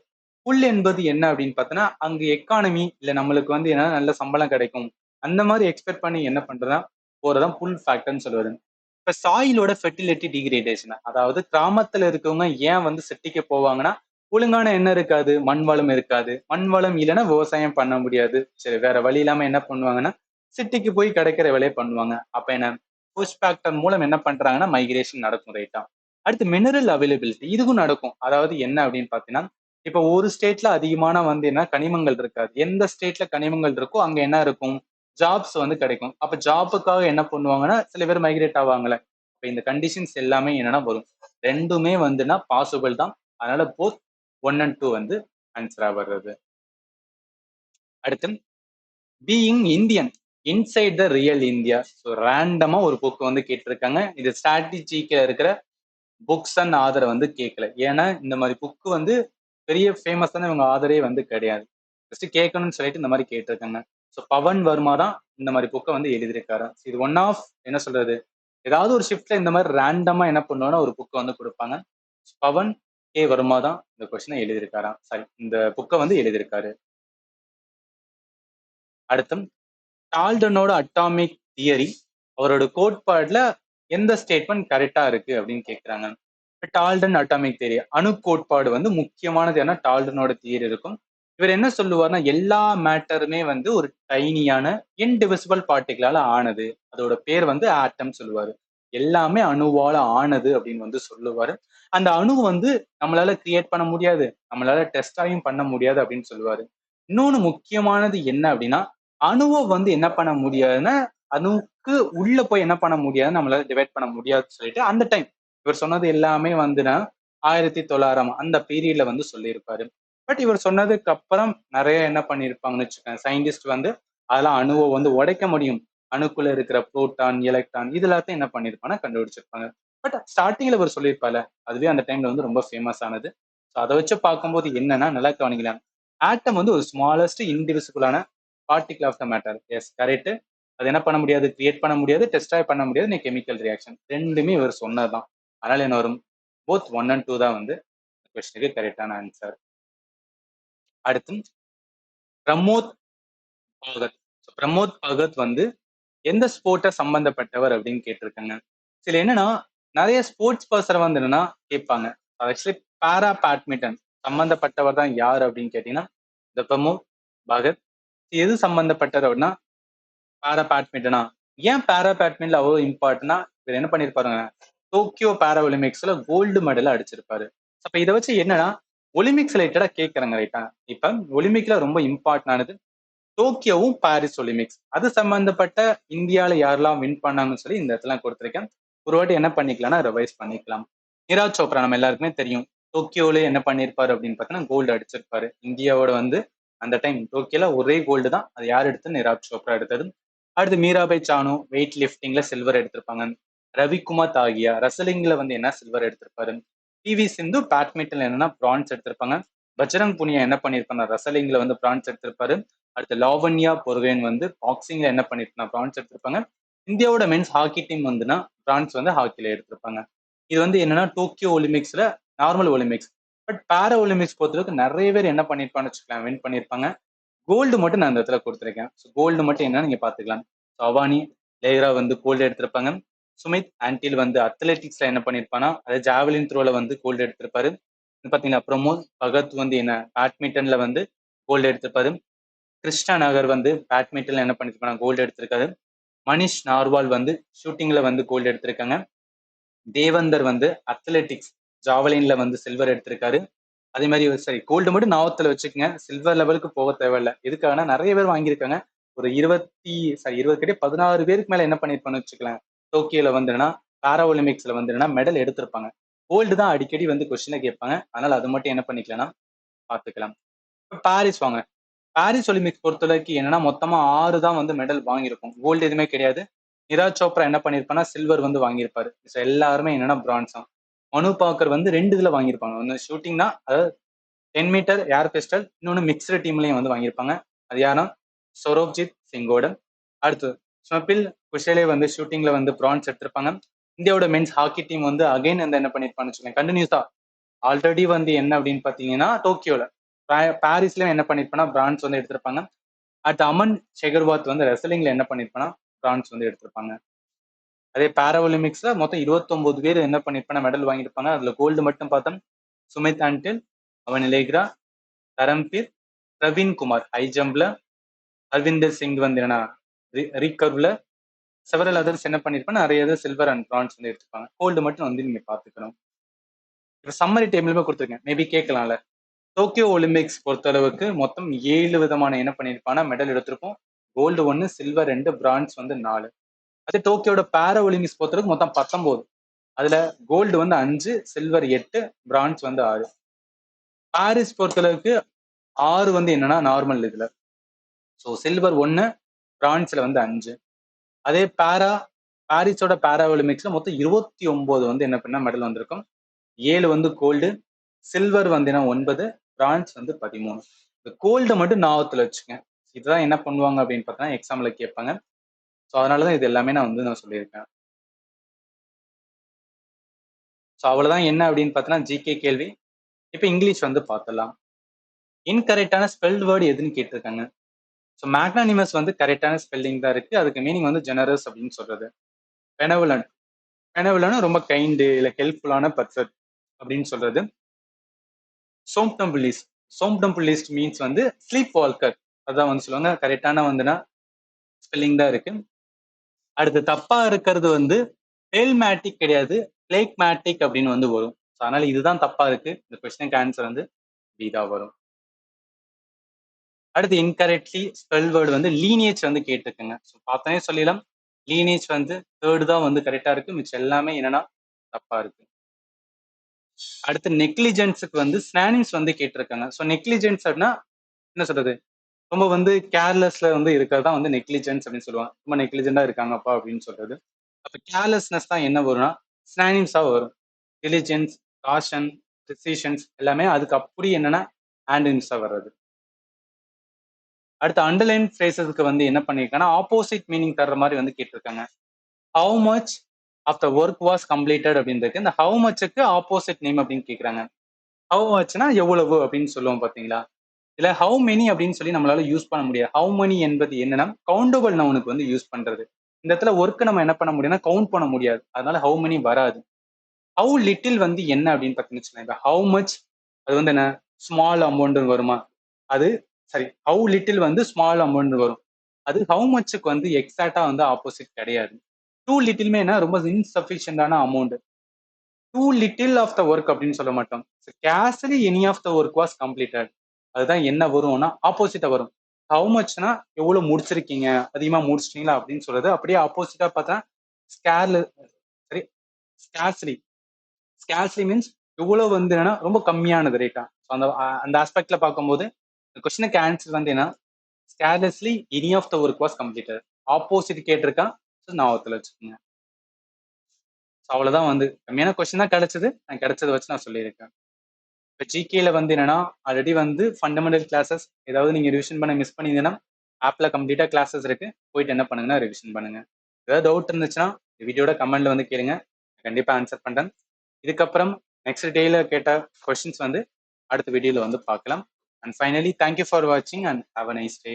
புல் என்பது என்ன அப்படின்னு பார்த்தோன்னா அங்க எக்கானமி இல்ல நம்மளுக்கு வந்து என்ன நல்ல சம்பளம் கிடைக்கும் அந்த மாதிரி எக்ஸ்பெக்ட் பண்ணி என்ன பண்றதா போறதான் புல் ஃபேக்டர்னு சொல்லுவாரு. இப்ப சாயிலோட ஃபெர்டிலிட்டி டிகிரேடேஷன், அதாவது கிராமத்துல இருக்கவங்க ஏன் வந்து சிட்டிக்கு போவாங்கன்னா ஒழுங்கான என்ன இருக்காது, மண் வளம் இருக்காது. மண் வளம் இல்லைன்னா விவசாயம் பண்ண முடியாது. சரி வேற வழி இல்லாம என்ன பண்ணுவாங்கன்னா சிட்டிக்கு போய் கிடைக்கிற வேலையை பண்ணுவாங்க. அப்ப என்ன புஷ் ஃபேக்டர் மூலம் என்ன பண்றாங்கன்னா மைக்ரேஷன் நடக்கும் ரைட்டா. அடுத்து மினரல் அவைலபிலிட்டி இதுக்கும் நடக்கும். அதாவது என்ன அப்படின்னு பாத்தீங்கன்னா இப்ப ஒரு ஸ்டேட்ல அதிகமான வந்து என்ன கனிமங்கள் இருக்காது. எந்த ஸ்டேட்ல கனிமங்கள் இருக்கோ அங்க என்ன இருக்கும் ஜாப்ஸ் வந்து கிடைக்கும். அப்ப ஜாப்புக்காக என்ன பண்ணுவாங்கன்னா சில பேர் மைக்ரேட் ஆவாங்கல்ல. இப்ப இந்த கண்டிஷன்ஸ் எல்லாமே என்னன்னா வரும். ரெண்டுமே வந்துன்னா பாசிபிள் தான். அதனால போத் 1 and 2 வந்து ஆன்சரா வர்றது. அடுத்து, being Indian inside the real India. So ரேண்டமா ஒரு புக் வந்து கேட்டிருக்காங்க. இது ஸ்ட்ராட்டஜிக்கு இருக்கிற புக்ஸ் அண்ட் ஆதரை வந்து கேட்கல. ஏன்னா இந்த மாதிரி புக்கு வந்து பெரிய ஃபேமஸான இவங்க ஆதரே வந்து கிடையாது. ஜஸ்ட் கேட்கணும்னு சொல்லிட்டு இந்த மாதிரி கேட்டிருக்காங்க. ஸோ பவன் வர்மா தான் இந்த மாதிரி புக்கை வந்து எழுதியிருக்காரு. இது ஒன் ஆஃப் என்ன சொல்றது, ஏதாவது ஒரு ஷிஃப்ட்ல இந்த மாதிரி ரேண்டமா என்ன பண்ணுவோம்னா ஒரு புக்கை வந்து கொடுப்பாங்க. பவன் கே வர்மா தான் இந்த கொஸ்டினை எழுதியிருக்காராம். சாரி இந்த புக்கை வந்து எழுதியிருக்காரு. அடுத்து, டால்டனோட அட்டாமிக் தியரி அவரோட கோட்பாடுல எந்த ஸ்டேட்மெண்ட் கரெக்டா இருக்கு அப்படின்னு கேட்கிறாங்க. டால்டன் அட்டாமிக் தியரி அணு கோட்பாடு வந்து முக்கியமானது. ஏன்னா டால்டனோட தியரி இருக்கும். இவர் என்ன சொல்லுவார்னா எல்லா மேட்டருமே வந்து ஒரு டைனியான இன்டிவிசிபிள் பார்ட்டிகளால ஆனது. அதோட பேர் வந்து ஆட்டம் சொல்லுவாரு. எல்லாமே அணுவால ஆனது அப்படின்னு வந்து சொல்லுவாரு. அந்த அணு வந்து நம்மளால கிரியேட் பண்ண முடியாது, நம்மளால டெஸ்டாயும் பண்ண முடியாது அப்படின்னு சொல்லுவாரு. இன்னொன்னு முக்கியமானது என்ன அப்படின்னா அணுவை வந்து என்ன பண்ண முடியாதுன்னா அணு இதுக்கு உள்ள போய் என்ன பண்ண முடியாது, நம்மளால டிவைட் பண்ண முடியாதுன்னு சொல்லிட்டு அந்த டைம் இவர் சொன்னது எல்லாமே வந்துன்னா 1900 அந்த பீரியட்ல வந்து சொல்லியிருப்பாரு. பட் இவர் சொன்னதுக்கு அப்புறம் நிறைய என்ன பண்ணியிருப்பாங்கன்னு வச்சுக்கோங்க, சயின்டிஸ்ட் வந்து அதெல்லாம் அணுவை வந்து உடைக்க முடியும், அணுக்குள்ள இருக்கிற புரோட்டான், எலக்ட்ரான் இது எல்லாத்தையும் என்ன பண்ணிருப்பாங்கன்னா கண்டுபிடிச்சிருப்பாங்க. பட் ஸ்டார்டிங்ல இவர் சொல்லியிருப்பாரு, அதுவே அந்த டைம்ல வந்து ரொம்ப ஃபேமஸ் ஆனது. ஸோ அதை வச்சு பார்க்கும்போது என்னன்னா நல்லா கவனிக்கலாம். ஆட்டம் வந்து ஒரு ஸ்மாலஸ்ட் இன்டிவிசிபிளான particle of the matter. Yes correct. அது என்ன பண்ண முடியாது, கிரியேட் பண்ண முடியாது, டெஸ்ட்ராய் பண்ண முடியாது, நீ கெமிக்கல் ரியாக்ஷன் ரெண்டுமே இவர் சொன்னதுதான். அதனால என்ன வரும், போத் 1 and 2 தான் வந்து கொஸ்டினுக்கு கரெக்டான ஆன்சர். அடுத்து பிரமோத் பகத். பிரமோத் பகத் வந்து எந்த ஸ்போர்ட்டை சம்பந்தப்பட்டவர் அப்படின்னு கேட்டிருக்காங்க. சில என்னன்னா நிறைய ஸ்போர்ட்ஸ் பர்சன் வந்து என்னன்னா கேட்பாங்க. ஆக்சுவலி பாரா பேட்மிண்டன் சம்பந்தப்பட்டவர் தான் யார் அப்படின்னு கேட்டீங்கன்னா இந்த பிரமோத் பகத். எது சம்பந்தப்பட்டது அப்படின்னா பாரா பேட்மிண்டனா. ஏன் பாரா பேட்மிண்டன் அவ்வளவு இம்பார்ட்டன்ட்னா இவர் என்ன பண்ணிருப்பாருங்க, டோக்கியோ பாரா ஒலிம்பிக்ஸ்ல கோல்டு மெடல் அடிச்சிருப்பாரு. அப்ப இதை வச்சு என்னன்னா ஒலிம்பிக்ஸ் ரிலேட்டடா கேட்கறாங்க ரைட்டா. இப்ப ஒலிம்பிக்ல ரொம்ப இம்பார்ட்டன்ட் ஆனது டோக்கியோவும் பாரிஸ் ஒலிம்பிக்ஸ். அது சம்பந்தப்பட்ட இந்தியால யாரெல்லாம் வின் பண்ணாங்கன்னு சொல்லி இந்த இடத்துல கொடுத்திருக்கேன். ஒரு வாட்டி என்ன பண்ணிக்கலாம்னா ரிவைஸ் பண்ணிக்கலாம். நீரஜ் சோப்ரா நம்ம எல்லாருக்குமே தெரியும், டோக்கியோல என்ன பண்ணிருப்பாரு அப்படின்னு பார்த்தீங்கன்னா கோல்டு அடிச்சிருப்பாரு. இந்தியாவோட வந்து அந்த டைம் டோக்கியோல ஒரே கோல்டு தான், அது யார் எடுத்து, நீரஜ் சோப்ரா எடுத்தது. அடுத்து மீராபாய் சானு வெயிட் லிஃப்டிங்ல சில்வர் எடுத்திருப்பாங்க. ரவிக்குமார் தாகியா ரெசலிங்ல வந்து என்ன சில்வர் எடுத்திருப்பாரு. பிவி சிந்து பேட்மிண்டன்ல என்னன்னா பிரான்ஸ் எடுத்திருப்பாங்க. பஜ்ரங் புனியா என்ன பண்ணிருப்பாங்க, ரெசலிங்ல வந்து பிரான்ஸ் எடுத்திருப்பாரு. அடுத்து லாவண்யா பொர்வேன் வந்து பாக்ஸிங்ல என்ன பண்ணிருப்பாங்க, பிரான்ஸ் எடுத்திருப்பாங்க. இந்தியாவோட மென்ஸ் ஹாக்கி டீம் வந்துன்னா பிரான்ஸ் வந்து ஹாக்கில எடுத்திருப்பாங்க. இது வந்து என்னன்னா டோக்கியோ ஒலிம்பிக்ஸ்ல normal Olympics. But para Olympics பொறுத்தவரைக்கும் நிறைய பேர் என்ன பண்ணிருப்பான்னு வச்சுக்கலாம், வின் பண்ணிருப்பாங்க. கோல்டு மட்டும் நான் இந்த இடத்துல கொடுத்துருக்கேன். கோல்டு மட்டும் என்னன்னு நீங்க பாத்துக்கலாம். அவானி லேகரா வந்து கோல்டு எடுத்திருப்பாங்க. சுமித் ஆன்டில் வந்து அத்லெட்டிக்ஸ்ல என்ன பண்ணிருப்பானா, அதாவது ஜாவலின் த்ரோல வந்து கோல்டு எடுத்திருப்பாரு. பாத்தீங்கன்னா பிரமோத் பகத் வந்து என்ன பேட்மிண்டன்ல வந்து கோல்டு எடுத்திருப்பாரு. கிருஷ்ணா நகர் வந்து பேட்மிண்டன்ல என்ன பண்ணிருப்பாங்க, கோல்டு எடுத்திருக்காரு. மணிஷ் நார்வால் வந்து ஷூட்டிங்ல வந்து கோல்டு எடுத்திருக்காங்க. தேவந்தர் வந்து அத்லெட்டிக்ஸ் ஜாவலின்ல வந்து சில்வர் எடுத்திருக்காரு. அதே மாதிரி சரி கோல்டு மட்டும் ஞாபகத்துல வச்சுக்கோங்க, சில்வர் லெவலுக்கு போக தேவையில்ல. எதுக்காகனா நிறைய பேர் வாங்கியிருக்காங்க. ஒரு 20 கிட்டே 16 பேருக்கு மேல என்ன பண்ணிருப்பான்னு வச்சுக்கலாம், டோக்கியோல வந்துன்னா பாரா ஒலிம்பிக்ஸ்ல வந்துன்னா மெடல் எடுத்திருப்பாங்க. கோல்டு தான் அடிக்கடி வந்து கொஸ்டினை கேட்பாங்க, அதனால அது மட்டும் என்ன பண்ணிக்கலாம்னா பாத்துக்கலாம். பாரிஸ் வாங்க. பாரிஸ் ஒலிம்பிக்ஸ் பொறுத்தவரைக்கும் என்னன்னா மொத்தமா 6 தான் வந்து மெடல் வாங்கியிருக்கும், கோல்டு எதுவுமே கிடையாது. நீரஜ் சோப்ரா என்ன பண்ணிருப்பானா சில்வர் வந்து வாங்கியிருப்பாரு. எல்லாருமே என்னன்னா பிரான்ஸ் தான். மனு பாக்கர் வந்து 2 இதுல வாங்கியிருப்பாங்க. ஒன்னு ஷூட்டிங் தான், அதாவது 10 மீட்டர் ஏர் பிஸ்டல், இன்னொன்னு மிக்ஸ்டு டீம்லயும் வந்து வாங்கியிருப்பாங்க. அது யாரும் சௌரவ்ஜித் சிங்கோட. அடுத்து ஸ்வபில் குஷேலே வந்து ஷூட்டிங்ல வந்து பிரான்ஸ் எடுத்திருப்பாங்க. இந்தியாவோட மென்ஸ் ஹாக்கி டீம் வந்து அகைன் வந்து என்ன பண்ணிருப்பான்னு வச்சுக்கோங்க, கண்டினியூஸா ஆல்ரெடி வந்து என்ன அப்படின்னு பாத்தீங்கன்னா டோக்கியோல பாரிஸ்லயும் என்ன பண்ணிருப்பானா பிரான்ஸ் வந்து எடுத்திருப்பாங்க. அடுத்து அமன் ஷெகர்வாத் வந்து ரெசலிங்ல என்ன பண்ணிருப்பானா பிரான்ஸ் வந்து எடுத்திருப்பாங்க. அதே பாரா ஒலிம்பிக்ஸ்ல மொத்தம் 29 பேர் என்ன பண்ணிருப்பாங்க, மெடல் வாங்கியிருப்பாங்க. அதுல கோல்டு மட்டும் பார்த்தோம் சுமித் ஆண்டில், அவன் லேக்ரா, தரம்பீர், பிரவீன் குமார் ஹை ஜம்ப்ல, ஹர்விந்தர் சிங் வந்து என்ன ரீகர்வ்ல, செவரல் அதர்ஸ் என்ன பண்ணிருப்பாங்க, நிறைய இது சில்வர் அண்ட் பிரான்ஸ் வந்து எடுத்திருப்பாங்க. கோல்டு மட்டும் வந்து நீங்க பாத்துக்கணும். இப்ப சம்மரி டேபிளுமே கொடுத்துருக்கேன், மேபி கேட்கலாம்ல. டோக்கியோ ஒலிம்பிக்ஸ் பொறுத்தளவுக்கு மொத்தம் 7 விதமான என்ன பண்ணிருப்பானா மெடல் எடுத்திருப்போம். கோல்டு 1, சில்வர் 2, பிரான்ஸ் வந்து 4. அதே டோக்கியோட பாரா ஒலிம்பிக்ஸ் பொறுத்தளவுக்கு மொத்தம் 19. அதுல கோல்டு வந்து 5, சில்வர் 8, பிரான்ஸ் வந்து 6. பாரிஸ் பொறுத்தளவுக்கு 6 வந்து என்னன்னா நார்மல் இதுல. ஸோ சில்வர் 1, பிரான்ஸ்ல வந்து 5. அதே பாரிஸோட பாரா ஒலிம்பிக்ஸ்ல மொத்தம் 29 வந்து என்ன பண்ணா மெடல் வந்திருக்கும். 7 வந்து கோல்டு, சில்வர் வந்து என்ன 9, பிரான்ஸ் வந்து 13. இந்த கோல்டை மட்டும் ஞாபகத்துல வச்சுங்க. இதுதான் என்ன பண்ணுவாங்க அப்படின்னு பார்த்தா எக்ஸாம்ல கேட்பாங்க. ஸோ அதனாலதான் இது எல்லாமே நான் சொல்லியிருக்கேன். ஸோ அவ்வளவுதான் என்ன அப்படின்னு பார்த்தோன்னா ஜிகே கேள்வி. இப்போ இங்கிலீஷ் வந்து பார்த்துடலாம். இன்கரெக்டான ஸ்பெல்ட் வேர்டு எதுன்னு கேட்டிருக்காங்க. ஸோ மேக்னானிமஸ் வந்து கரெக்டான ஸ்பெல்லிங் தான் இருக்கு. அதுக்கு மீனிங் வந்து ஜெனரஸ் அப்படின்னு சொல்றது. பெனவலன்ட், பெனவலன்ட் ரொம்ப கைண்டு இல்ல ஹெல்ப்ஃபுல்லான பர்சன் அப்படின்னு சொல்றது. சோம்டம்புலிஸ்ட், சோம்டம்புலிஸ்ட் மீன்ஸ் வந்து ஸ்லீப் வால்கர், அதான் வந்து சொல்லுவாங்க. கரெக்டான வந்துன்னா ஸ்பெல்லிங் தான் இருக்கு. அடுத்து தப்பா இருக்கிறது வந்து பேல்மேட்டிக் கிடையாது, பிளேக்மேட்டிக் அப்படின்னு வந்து வரும். அதனால இதுதான் தப்பா இருக்கு. இந்த கொஸ்டினுக்கு ஆன்சர் வந்து பி தான் வரும். அடுத்து இன்கரெக்ட்லி ஸ்பெல் வேர்டு வந்து லீனியேஜ் வந்து கேட்டிருக்குங்க. ஸோ பார்த்தோன்னே சொல்லிடலாம். லீனேஜ் வந்து தேர்டு தான் வந்து கரெக்டா இருக்கு, மிச்சம் எல்லாமே என்னன்னா தப்பா இருக்கு. அடுத்து நெக்லிஜென்ஸுக்கு வந்து ஸ்னானிம்ஸ் வந்து கேட்டிருக்காங்க. ஸோ நெக்லிஜென்ஸ் அப்படின்னா என்ன சொல்றது, ரொம்ப வந்து கேர்லெஸ்ல வந்து இருக்கிறது தான் வந்து நெக்லிஜென்ஸ் அப்படின்னு சொல்லுவாங்க. ரொம்ப நெக்லிஜென்டா இருக்காங்கப்பா அப்படின்னு சொல்றது. அப்ப கேர்லெஸ்னஸ் தான் என்ன வரும்னா ஸ்னானிம்ஸா வரும். டிலிஜென்ஸ், காஷன், ப்ரிசிஷன்ஸ் எல்லாமே அதுக்கு அப்படி என்னன்னா ஆண்டனிம்ஸா வர்றது. அடுத்து அண்டர்லைன் ஃப்ரேசஸ்க்கு வந்து என்ன பண்ணிருக்காங்கன்னா ஆப்போசிட் மீனிங் தர்ற மாதிரி வந்து கேட்டிருக்காங்க. How much of the work was completed அப்படின்றது இந்த ஹவு மச்சுக்கு ஆப்போசிட் நேம் அப்படின்னு கேட்குறாங்க. ஹவு மச்னா எவ்வளவு அப்படின்னு சொல்லுவோம் பாத்தீங்களா. இல்ல ஹவு மெனி அப்படின்னு சொல்லி நம்மளால யூஸ் பண்ண முடியாது. ஹவு மெனி என்பது என்னன்னா கவுண்டபிள் நவுனுக்கு வந்து யூஸ் பண்றது. இந்த இடத்துல ஒர்க் நம்ம என்ன பண்ண முடியும்னா கவுண்ட் பண்ண முடியாது, அதனால ஹவு மெனி வராது. ஹவு லிட்டில் வந்து என்ன அப்படின்னு பார்த்தீங்கன்னு இப்போ ஹவு மச் அது வந்து என்ன ஸ்மால் அமௌண்ட் வருமா, அது சரி. ஹவு லிட்டில் வந்து ஸ்மால் அமௌண்ட் வரும். அது ஹவு மச்சுக்கு வந்து எக்ஸாக்டா வந்து ஆப்போசிட் கிடையாது. டூ லிட்டில்மே என்ன ரொம்ப இன்சஃபிஷியன்டான amount. Too little of the work அப்படின்னு சொல்ல மாட்டோம். Scarcely any of the work was completed, அதுதான் என்ன வரும்னா ஆப்போசிட்டா வரும். ஹவு மச்னா எவ்வளவு முடிச்சிருக்கீங்க, அதிகமா முடிச்சிட்டீங்களா அப்படின்னு சொல்றது. அப்படியே ஆப்போசிட்டா பார்த்தா ஸ்கேர்ல சரி ஸ்கேர்ஸ்லி. ஸ்கேர்ஸ்லி மீன்ஸ் எவ்வளவு வந்து என்னன்னா ரொம்ப கம்மியானது ரேட்டா. அந்த அந்த ஆஸ்பெக்ட்ல பார்க்கும்போது கொஸ்டினுக்கு ஆன்சர் வந்து என்ன scarcely any of the work was completed. Opposite கேட்டிருக்கான், ஞாபகத்துல வச்சுக்கோங்க. அவ்வளவுதான் வந்து கம்மியான கொஸ்டின் தான் கிடைச்சது, நான் கிடைச்சதை வச்சு நான் சொல்லியிருக்கேன். இப்போ ஜிகேல வந்து என்னன்னா ஆல்ரெடி வந்து ஃபண்டமெண்டல் கிளாஸஸ் ஏதாவது நீங்க ரிவிஷன் பண்ண மிஸ் பண்ணிங்கன்னா ஆப்ல கம்ப்ளீட்டா கிளாஸஸ் இருக்கு, போயிட்டு என்ன பண்ணுங்கன்னா ரிவிஷன் பண்ணுங்க. ஏதாவது டவுட் இருந்துச்சுன்னா வீடியோட கமெண்ட்ல வந்து கேளுங்க, கண்டிப்பா ஆன்சர் பண்றேன். இதுக்கப்புறம் நெக்ஸ்ட் டேல கேட்ட கொஸ்டின்ஸ் வந்து அடுத்த வீடியோல வந்து பார்க்கலாம். அண்ட் ஃபைனலி தேங்க்யூ ஃபார் வாட்சிங் and have a nice day.